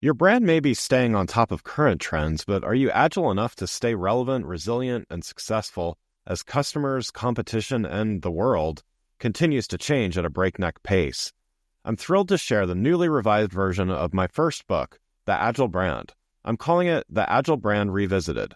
Your brand may be staying on top of current trends, but are you agile enough to stay relevant, resilient, and successful as customers, competition, and the world continues to change at a breakneck pace? I'm thrilled to share the newly revised version of my first book, The Agile Brand. I'm calling it The Agile Brand Revisited.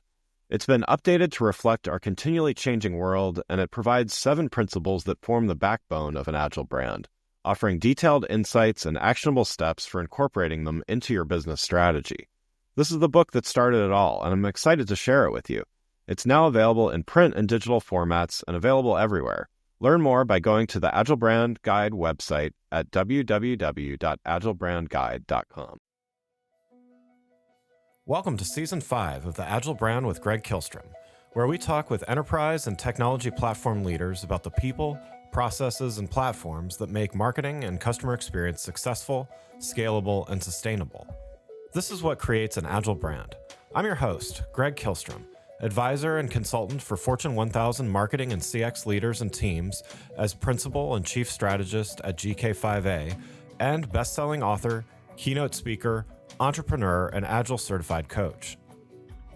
It's been updated to reflect our continually changing world, and it provides 7 principles that form the backbone of an agile brand, offering detailed insights and actionable steps for incorporating them into your business strategy. This is the book that started it all, and I'm excited to share it with you. It's now available in print and digital formats and available everywhere. Learn more by going to the Agile Brand Guide website at www.agilebrandguide.com. Welcome to Season 5 of The Agile Brand with Greg Kihlstrom, where we talk with enterprise and technology platform leaders about the people, processes, and platforms that make marketing and customer experience successful, scalable, and sustainable. This is what creates an agile brand. I'm your host, Greg Kihlstrom, advisor and consultant for Fortune 1000 marketing and CX leaders and teams as principal and chief strategist at GK5A, and best-selling author, keynote speaker, entrepreneur, and Agile certified coach.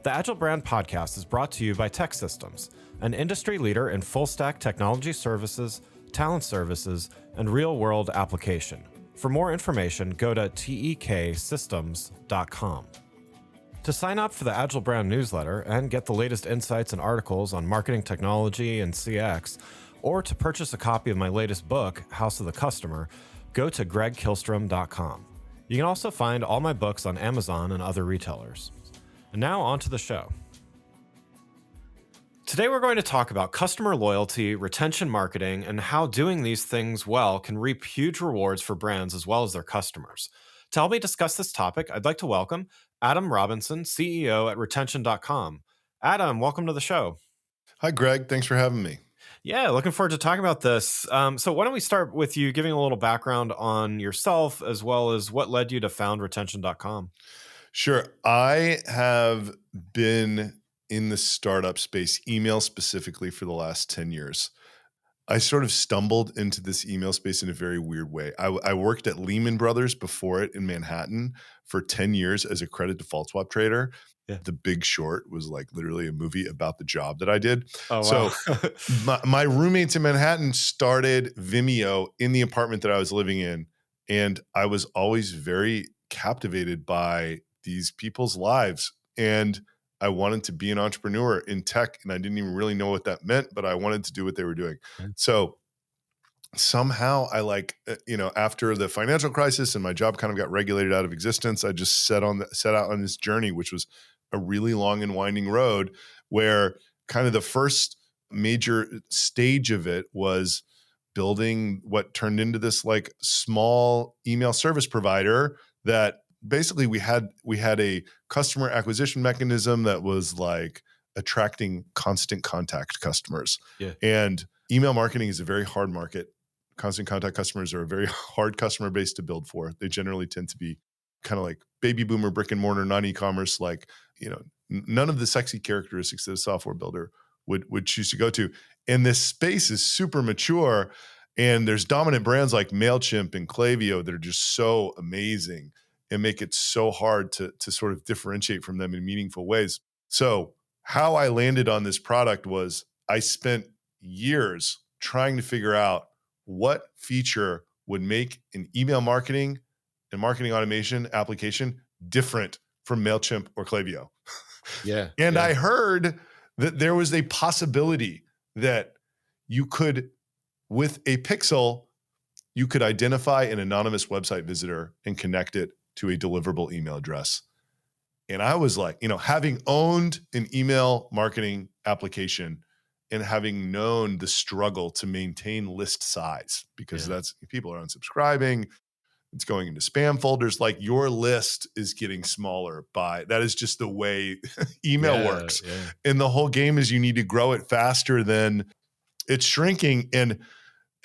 The Agile Brand Podcast is brought to you by TEKsystems, an industry leader in full-stack technology services, talent services, and real-world application. For more information, go to teksystems.com. To sign up for the Agile Brand newsletter and get the latest insights and articles on marketing technology and CX, or to purchase a copy of my latest book, House of the Customer, go to gregkihlstrom.com. You can also find all my books on Amazon and other retailers. And now on to the show. Today we're going to talk about customer loyalty, retention marketing, and how doing these things well can reap huge rewards for brands as well as their customers. To help me discuss this topic, I'd like to welcome Adam Robinson, CEO at retention.com. Adam, welcome to the show. Hi, Greg. Thanks for having me. Yeah, looking forward to talking about this. So why don't we start with you giving a little background on yourself as well as what led you to found retention.com? Sure. I have been in the startup space, email specifically, for the last 10 years. I sort of stumbled into this email space in a very weird way. I worked at Lehman Brothers before it in Manhattan for 10 years as a credit default swap trader. Yeah. The Big Short was like literally a movie about the job that I did. Oh, wow. So my roommates in Manhattan started Vimeo in the apartment that I was living in. And I was always very captivated by these people's lives. And I wanted to be an entrepreneur in tech, and I didn't even really know what that meant, but I wanted to do what they were doing. Mm-hmm. So somehow I after the financial crisis and my job kind of got regulated out of existence, I just set out on this journey, which was a really long and winding road, where kind of the first major stage of it was building what turned into this like small email service provider that basically we had a customer acquisition mechanism that was like attracting constant contact customers. Yeah. And email marketing is a very hard market. Constant contact customers are a very hard customer base to build for. They generally tend to be kind of like baby boomer, brick and mortar, non-e-commerce, like, none of the sexy characteristics that a software builder would choose to go to. And this space is super mature, and there's dominant brands like MailChimp and Klaviyo that are just so amazing and make it so hard to sort of differentiate from them in meaningful ways. So how I landed on this product was I spent years trying to figure out what feature would make an email marketing and marketing automation application different from MailChimp or Klaviyo. Yeah. And I heard that there was a possibility that you could, with a pixel, you could identify an anonymous website visitor and connect it to a deliverable email address. And I was like, having owned an email marketing application and having known the struggle to maintain list size, because that's, people are unsubscribing, it's going into spam folders, like your list is getting smaller that is just the way email works. Yeah. And the whole game is you need to grow it faster than it's shrinking. And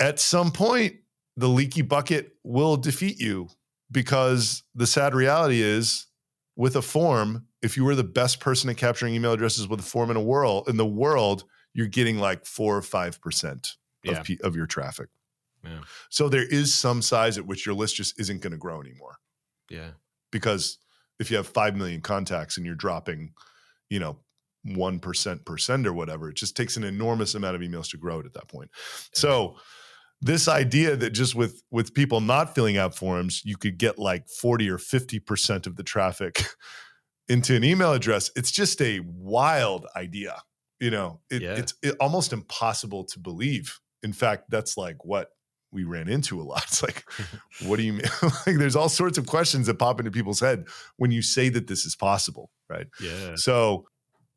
at some point, the leaky bucket will defeat you, because the sad reality is, with a form, if you were the best person at capturing email addresses with a form in the world, you're getting like 4 or 5% of your traffic. Yeah. So there is some size at which your list just isn't going to grow anymore. Yeah. Because if you have 5 million contacts and you're dropping, you know, 1% per send or whatever. It just takes an enormous amount of emails to grow it at that point. Yeah. So this idea that just with people not filling out forms, you could get like 40 or 50% of the traffic into an email address, it's just a wild idea. You know, it's almost impossible to believe. In fact, that's like what we ran into a lot. It's like, what do you mean? Like, there's all sorts of questions that pop into people's head when you say that this is possible, right? Yeah. So,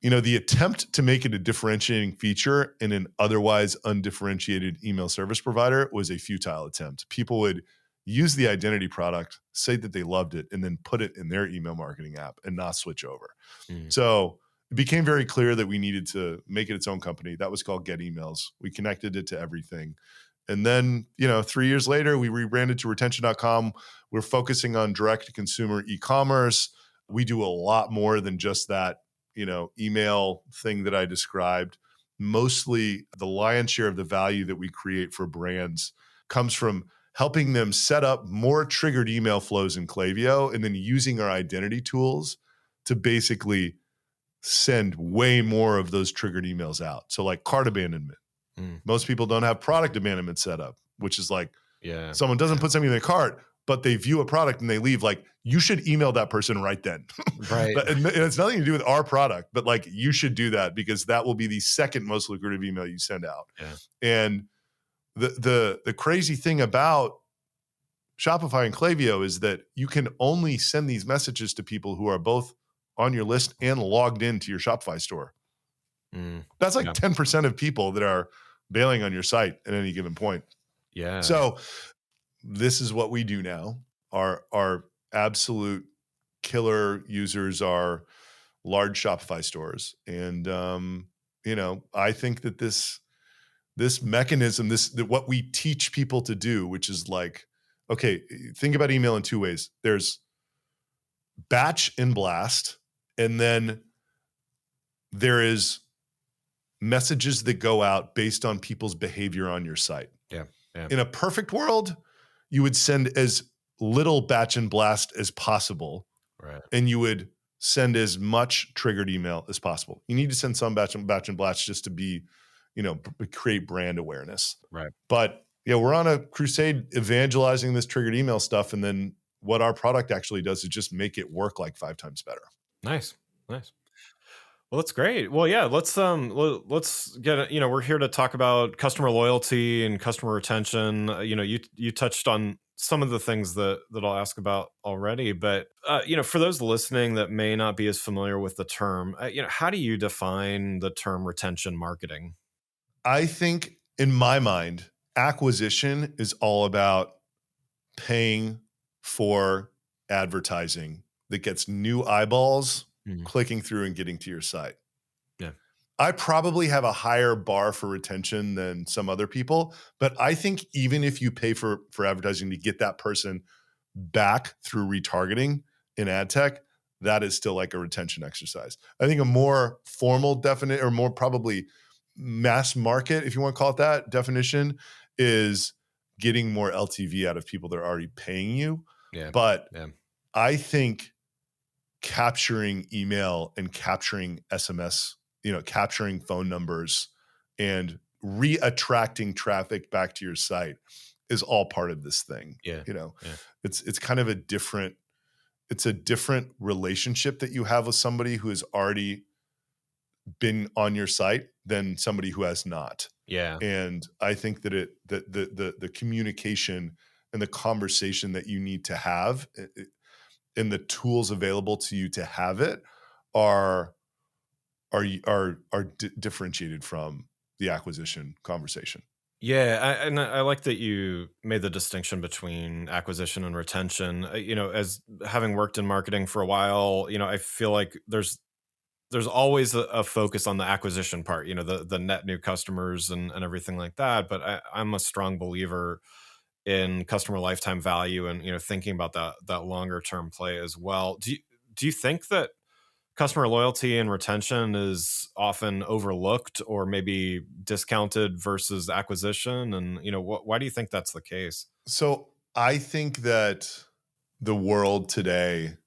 you know, the attempt to make it a differentiating feature in an otherwise undifferentiated email service provider was a futile attempt. People would use the identity product, say that they loved it, and then put it in their email marketing app and not switch over. So it became very clear that we needed to make it its own company. That was called Get Emails. We connected it to everything. And then, you know, 3 years later, we rebranded to retention.com. We're focusing on direct-to-consumer e-commerce. We do a lot more than just that, you know, email thing that I described. Mostly the lion's share of the value that we create for brands comes from helping them set up more triggered email flows in Klaviyo and then using our identity tools to basically send way more of those triggered emails out. So like cart abandonment. Most people don't have product abandonment set up, which is like someone doesn't put something in their cart, but they view a product and they leave. Like, you should email that person right then. Right. But and it's nothing to do with our product, but like, you should do that because that will be the second most lucrative email you send out. Yeah. And the crazy thing about Shopify and Klaviyo is that you can only send these messages to people who are both on your list and logged into your Shopify store. That's like 10% of people that are bailing on your site at any given point. Yeah. So this is what we do now. Our absolute killer users are large Shopify stores. And, you know, I think that this mechanism, that what we teach people to do, which is like, okay, think about email in two ways. There's batch and blast, and then there is messages that go out based on people's behavior on your site. Yeah. In a perfect world, you would send as little batch and blast as possible, right? And you would send as much triggered email as possible. You need to send some batch and blast just to be, you know, create brand awareness. Right. But yeah, we're on a crusade evangelizing this triggered email stuff. And then what our product actually does is just make it work like 5 times better. Nice. Well, that's great. Well, yeah, let's get, you know, we're here to talk about customer loyalty and customer retention. You know, you touched on some of the things that I'll ask about already, but you know, for those listening that may not be as familiar with the term, you know, how do you define the term retention marketing? I think in my mind, acquisition is all about paying for advertising that gets new eyeballs clicking through and getting to your site. Yeah. I probably have a higher bar for retention than some other people, but I think even if you pay for advertising to get that person back through retargeting in ad tech, that is still like a retention exercise. I think a more formal definition, or more probably mass market, if you want to call it that, definition is getting more LTV out of people that are already paying you. Yeah. But I think capturing email and capturing SMS, you know, capturing phone numbers and re-attracting traffic back to your site is all part of this thing. Yeah. You know, it's kind of a different relationship that you have with somebody who has already been on your site than somebody who has not. Yeah. And I think that the communication and the conversation that you need to have and the tools available to you to have it are differentiated from the acquisition conversation. Yeah, I like that you made the distinction between acquisition and retention. You know, as having worked in marketing for a while, you know, I feel like there's always a focus on the acquisition part, you know, the net new customers and everything like that. But I'm a strong believer in customer lifetime value and, you know, thinking about that longer term play as well. Do you think that customer loyalty and retention is often overlooked or maybe discounted versus acquisition? And, you know, why do you think that's the case? So I think that the world today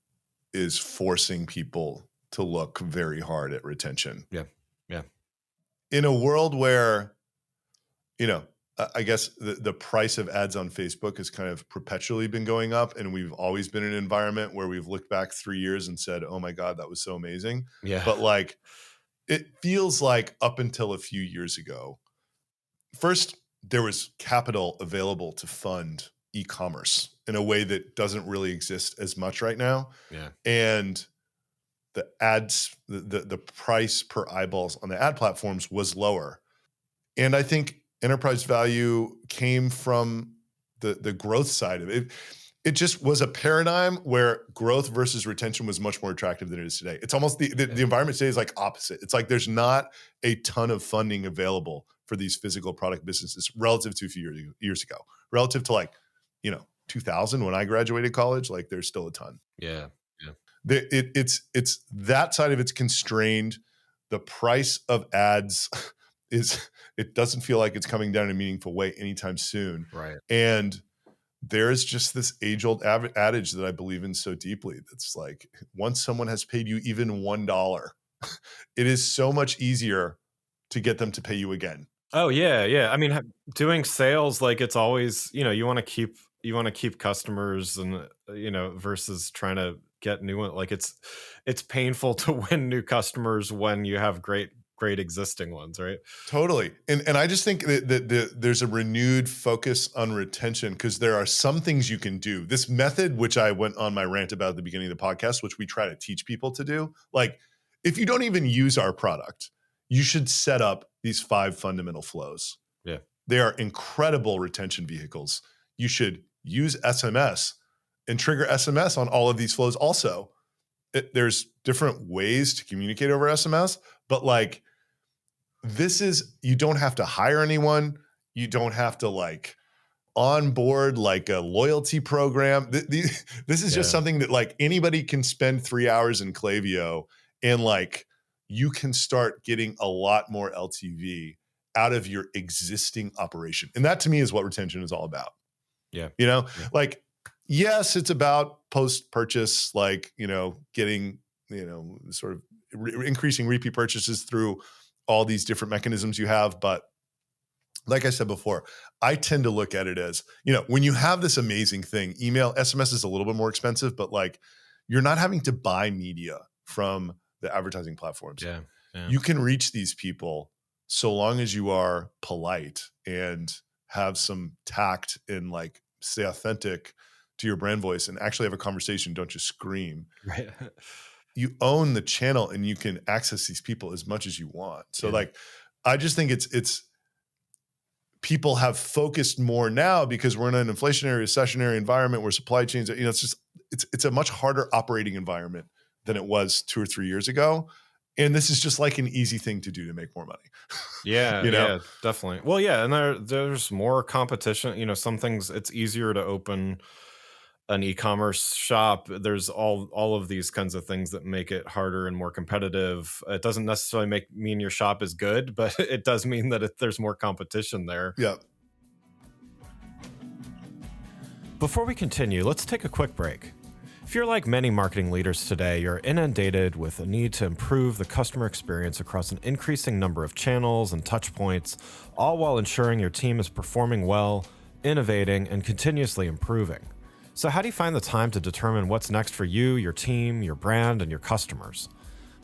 is forcing people to look very hard at retention. Yeah. Yeah. In a world where, I guess the price of ads on Facebook has kind of perpetually been going up, and we've always been in an environment where we've looked back 3 years and said, oh my God, that was so amazing. Yeah. But like, it feels like up until a few years ago, first, there was capital available to fund e-commerce in a way that doesn't really exist as much right now. Yeah. And the ads, the price per eyeballs on the ad platforms was lower. And I think enterprise value came from the growth side of it. It just was a paradigm where growth versus retention was much more attractive than it is today. It's almost the environment today is like opposite. It's like there's not a ton of funding available for these physical product businesses relative to a few years ago. Relative to 2000 when I graduated college, like there's still a ton. Yeah. It's that side of it's constrained. The price of ads it doesn't feel like it's coming down in a meaningful way anytime soon. Right. And there is just this age-old adage that I believe in so deeply. That's like, once someone has paid you even $1, it is so much easier to get them to pay you again. Oh yeah. Yeah. I mean, doing sales, like it's always, you want to keep customers and, versus trying to get new ones. Like it's painful to win new customers when you have great existing ones, right? Totally. And I just think that there's a renewed focus on retention because there are some things you can do. This method, which I went on my rant about at the beginning of the podcast, which we try to teach people to do, like if you don't even use our product, you should set up these 5 fundamental flows. Yeah. They are incredible retention vehicles. You should use SMS and trigger SMS on all of these flows also. There's different ways to communicate over SMS, but like, you don't have to hire anyone. You don't have to onboard a loyalty program. This is just something that anybody can spend 3 hours in Klaviyo and you can start getting a lot more LTV out of your existing operation. And that to me is what retention is all about. Yeah. Yes, it's about post-purchase, getting, sort of increasing repeat purchases through all these different mechanisms you have. But like I said before, I tend to look at it as, when you have this amazing thing, email, SMS is a little bit more expensive, but you're not having to buy media from the advertising platforms. Yeah. You can reach these people so long as you are polite and have some tact and stay authentic to your brand voice and actually have a conversation. Don't just scream. Right. You own the channel and you can access these people as much as you want. So I just think it's people have focused more now because we're in an inflationary, recessionary environment where supply chains, it's a much harder operating environment than it was 2 or 3 years ago. And this is just an easy thing to do to make more money. Yeah, yeah, definitely. Well, yeah, and there's more competition. Some things it's easier to open an e-commerce shop. There's all of these kinds of things that make it harder and more competitive. It doesn't necessarily mean your shop is good, but it does mean that there's more competition there. Yeah. Before we continue, let's take a quick break. If you're like many marketing leaders today, you're inundated with a need to improve the customer experience across an increasing number of channels and touch points, all while ensuring your team is performing well, innovating, and continuously improving. So how do you find the time to determine what's next for you, your team, your brand, and your customers?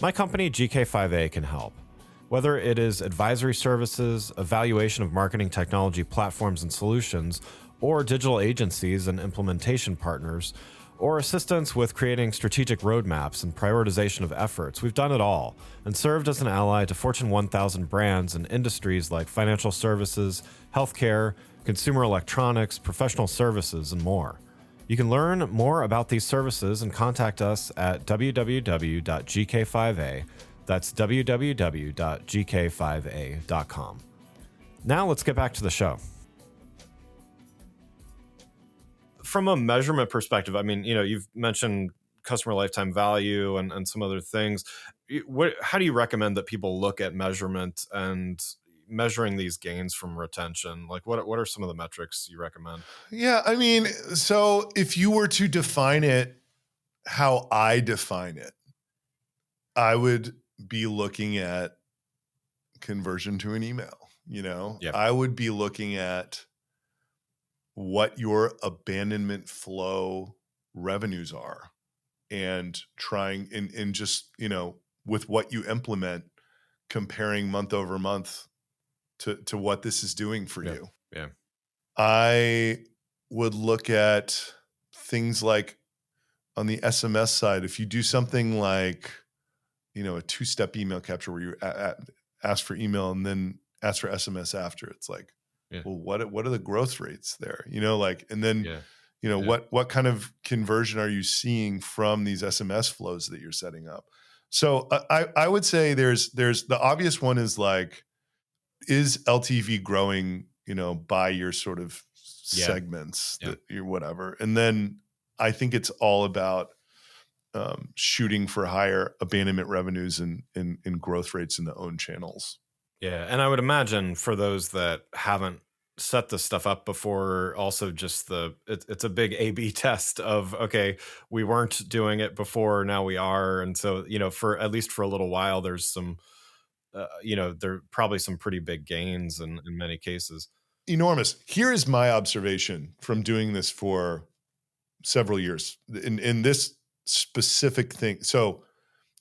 My company, GK5A, can help. Whether it is advisory services, evaluation of marketing technology platforms and solutions, or digital agencies and implementation partners, or assistance with creating strategic roadmaps and prioritization of efforts, we've done it all and served as an ally to Fortune 1000 brands in industries like financial services, healthcare, consumer electronics, professional services, and more. You can learn more about these services and contact us at www.gk5a. That's www.gk5a.com. Now let's get back to the show. From a measurement perspective, I mean, you've mentioned customer lifetime value and some other things. How do you recommend that people look at measurement and measuring these gains from retention? What are some of the metrics you recommend? Yeah, I mean, so if you were to define it, how I define it, I would be looking at conversion to an email. Yeah. I would be looking at what your abandonment flow revenues are and trying and just, with what you implement, comparing month over month to what this is doing for Yeah. you. Yeah. I would look at things like on the SMS side, if you do something like, a two-step email capture where you ask for email and then ask for SMS after, it's like, Yeah. well, what are the growth rates there? And then, Yeah. what kind of conversion are you seeing from these SMS flows that you're setting up? So I would say there's the obvious one is like, is LTV growing, by your sort of segments that you're whatever. And then I think it's all about shooting for higher abandonment revenues and growth rates in the own channels. Yeah. And I would imagine for those that haven't set this stuff up before, also just it's a big A/B test of, okay, we weren't doing it before, now we are. And so, for at least for a little while, there's some, there are probably some pretty big gains in many cases. Enormous. Here is my observation from doing this for several years in this specific thing. So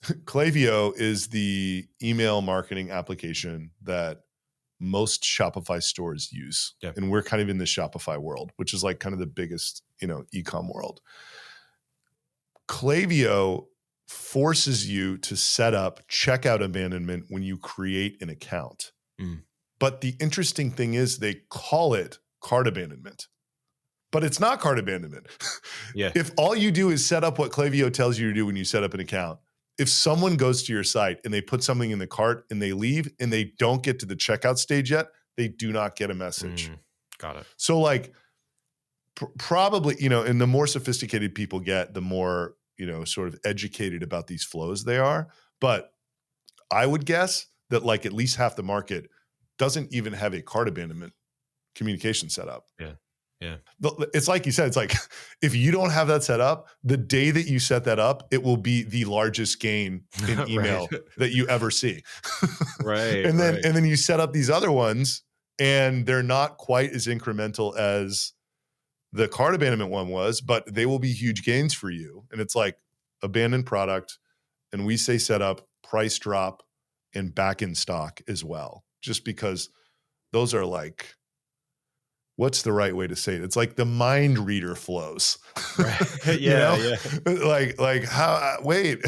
Klaviyo is the email marketing application that most Shopify stores use. Yeah. And we're kind of in the Shopify world, which is like kind of the biggest, e-com world. Klaviyo forces you to set up checkout abandonment when you create an account. But the interesting thing is they call it cart abandonment, but it's not cart abandonment. Yeah. If all you do is set up what Klaviyo tells you to do when you set up an account, if someone goes to your site and they put something in the cart and they leave and they don't get to the checkout stage yet, they do not get a message. Got it. So like probably, and the more sophisticated people get, the more, sort of educated about these flows they are. But I would guess that like at least half the market doesn't even have a cart abandonment communication set up. Yeah. Yeah. It's like you said, it's like if you don't have that set up, the day that you set that up, it will be the largest gain in email that you ever see. Right. And then you set up these other ones and they're not quite as incremental as the cart abandonment one was, but they will be huge gains for you. And it's like abandoned product. And we say set up, price drop, and back in stock as well, just because those are like, what's the right way to say it? It's like the mind reader flows. Right. Yeah. Like how, wait,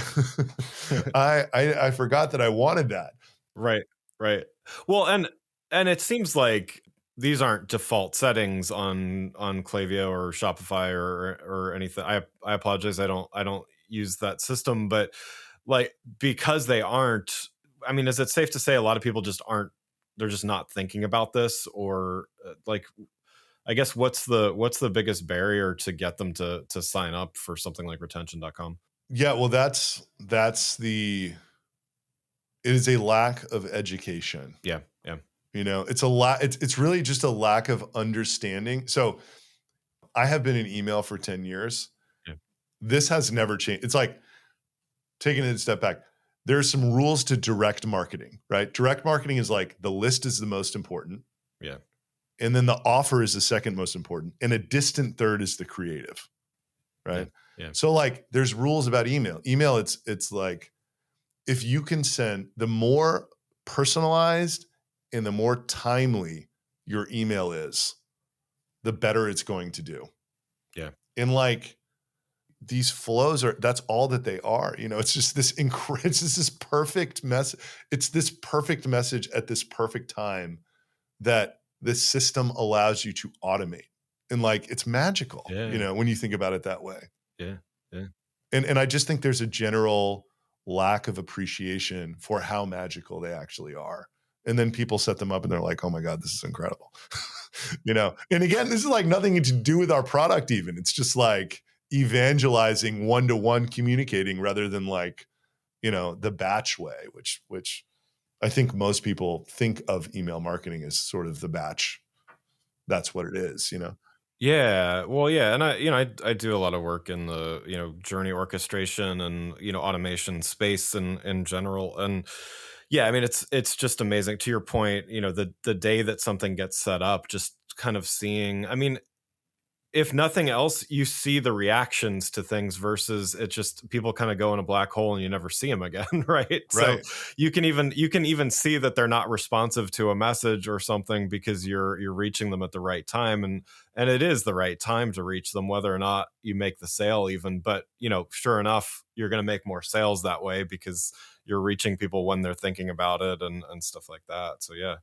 I forgot that I wanted that. Right. Well, and it seems like these aren't default settings on Klaviyo or Shopify or anything. I apologize. I don't use that system, but like, because they aren't, I mean, is it safe to say a lot of people just aren't, they're just not thinking about this, or like, I guess what's the biggest barrier to get them to sign up for something like retention.com? Yeah, well, it is a lack of education. Yeah. It's really just a lack of understanding. So I have been in email for 10 years. Yeah. This has never changed. It's like taking it a step back. There's some rules to direct marketing, right? Direct marketing is like the list is the most important. Yeah. And then the offer is the second most important. And a distant third is the creative, right? Yeah. So like there's rules about email. Email, it's like if you can send, the more personalized and the more timely your email is, the better it's going to do. Yeah. And like these flows that's all that they are. It's just this it's just this perfect message. It's this perfect message at this perfect time that this system allows you to automate. And like, it's magical, when you think about it that way. Yeah. And I just think there's a general lack of appreciation for how magical they actually are. And then people set them up and they're like, oh my God, this is incredible. And again, this is like nothing to do with our product even. It's just like evangelizing one-to-one communicating rather than like, the batch way, which I think most people think of email marketing as sort of the batch. That's what it is, Yeah, well, yeah, and I do a lot of work in the journey orchestration and automation space and in general, and yeah, I mean it's just amazing. To your point, the day that something gets set up, just kind of seeing. I mean, if nothing else, you see the reactions to things versus it just people kind of go in a black hole and you never see them again, right? So Right. you can even see that they're not responsive to a message or something because you're reaching them at the right time, and it is the right time to reach them, whether or not you make the sale even. But sure enough, you're going to make more sales that way because you're reaching people when they're thinking about it and stuff like that. So yeah.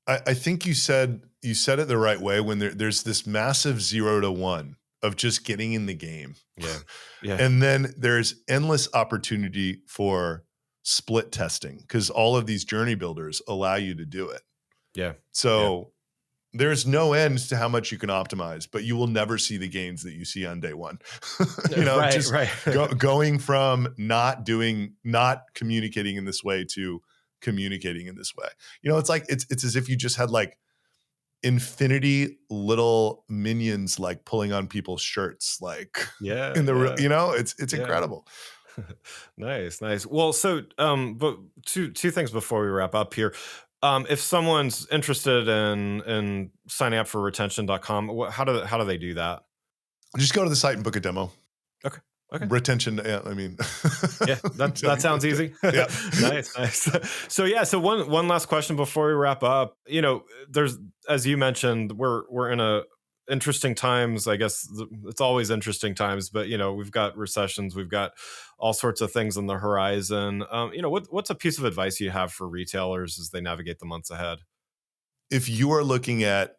I think you said it the right way when there's this massive 0 to 1 of just getting in the game. Yeah. Yeah. And then there's endless opportunity for split testing because all of these journey builders allow you to do it. Yeah. So there's no end to how much you can optimize, but you will never see the gains that you see on day one. Right, just right. going from not communicating in this way to communicating in this way. It's like it's as if you just had like infinity little minions like pulling on people's shirts, like Yeah. in the Yeah. it's Yeah. incredible. Nice, nice. Well, so but two things before we wrap up here. If someone's interested in signing up for retention.com, how do they do that? Just go to the site and book a demo. Okay. Okay. Retention. Yeah, I mean, Yeah, that sounds easy. Yeah. Nice, nice. So one last question before we wrap up. There's, as you mentioned, we're in a interesting times. I guess it's always interesting times, but we've got recessions, we've got all sorts of things on the horizon. What's a piece of advice you have for retailers as they navigate the months ahead? If you are looking at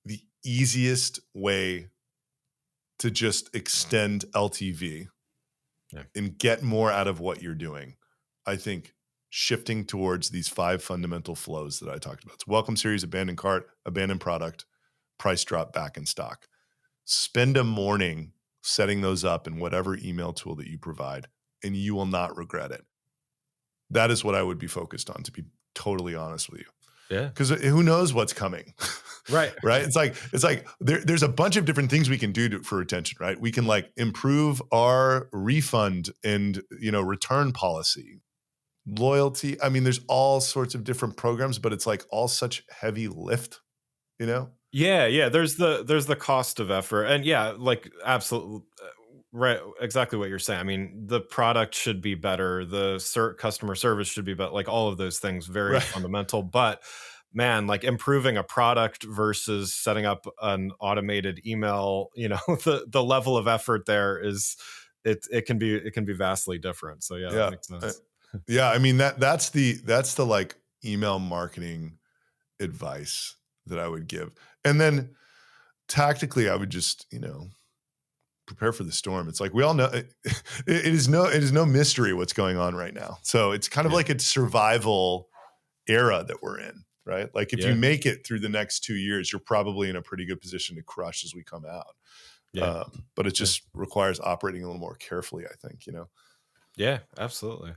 the easiest way to just extend LTV and get more out of what you're doing, I think shifting towards these 5 fundamental flows that I talked about. It's welcome series, abandoned cart, abandoned product, price drop, back in stock. Spend a morning setting those up in whatever email tool that you provide, and you will not regret it. That is what I would be focused on, to be totally honest with you. Yeah. Because who knows what's coming? Right. Right. It's like there's a bunch of different things we can do for retention, right? We can like improve our refund and, return policy, loyalty. I mean, there's all sorts of different programs, but it's like all such heavy lift, Yeah. There's the cost of effort, and yeah, like absolutely. Right, exactly what you're saying. I mean, the product should be better, the customer service should be better, like all of those things, very Right. fundamental. But man, like improving a product versus setting up an automated email, the level of effort there is it can be vastly different. So yeah, that makes sense. Yeah. I mean, that's the like email marketing advice that I would give. And then tactically, I would just, prepare for the storm. It's like we all know it is no mystery what's going on right now. So it's kind of like a survival era that we're in, right? Like if you make it through the next 2 years, you're probably in a pretty good position to crush as we come out. Yeah. But it just requires operating a little more carefully, I think, Yeah, absolutely.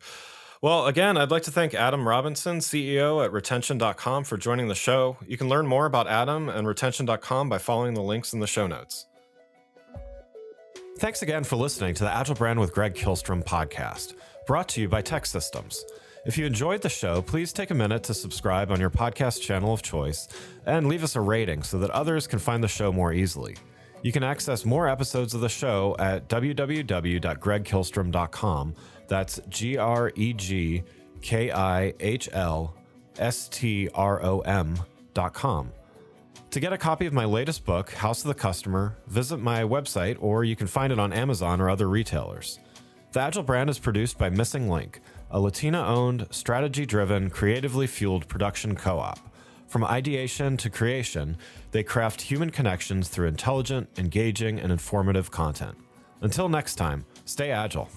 Well, again, I'd like to thank Adam Robinson, CEO at retention.com, for joining the show. You can learn more about Adam and retention.com by following the links in the show notes. Thanks again for listening to the Agile Brand with Greg Kihlstrom podcast, brought to you by TEKsystems. If you enjoyed the show, please take a minute to subscribe on your podcast channel of choice and leave us a rating so that others can find the show more easily. You can access more episodes of the show at www.gregkihlstrom.com. That's GREGKIHLSTROM.com. To get a copy of my latest book, House of the Customer, visit my website, or you can find it on Amazon or other retailers. The Agile Brand is produced by Missing Link, a Latina-owned, strategy-driven, creatively fueled production co-op. From ideation to creation, they craft human connections through intelligent, engaging, and informative content. Until next time, stay agile.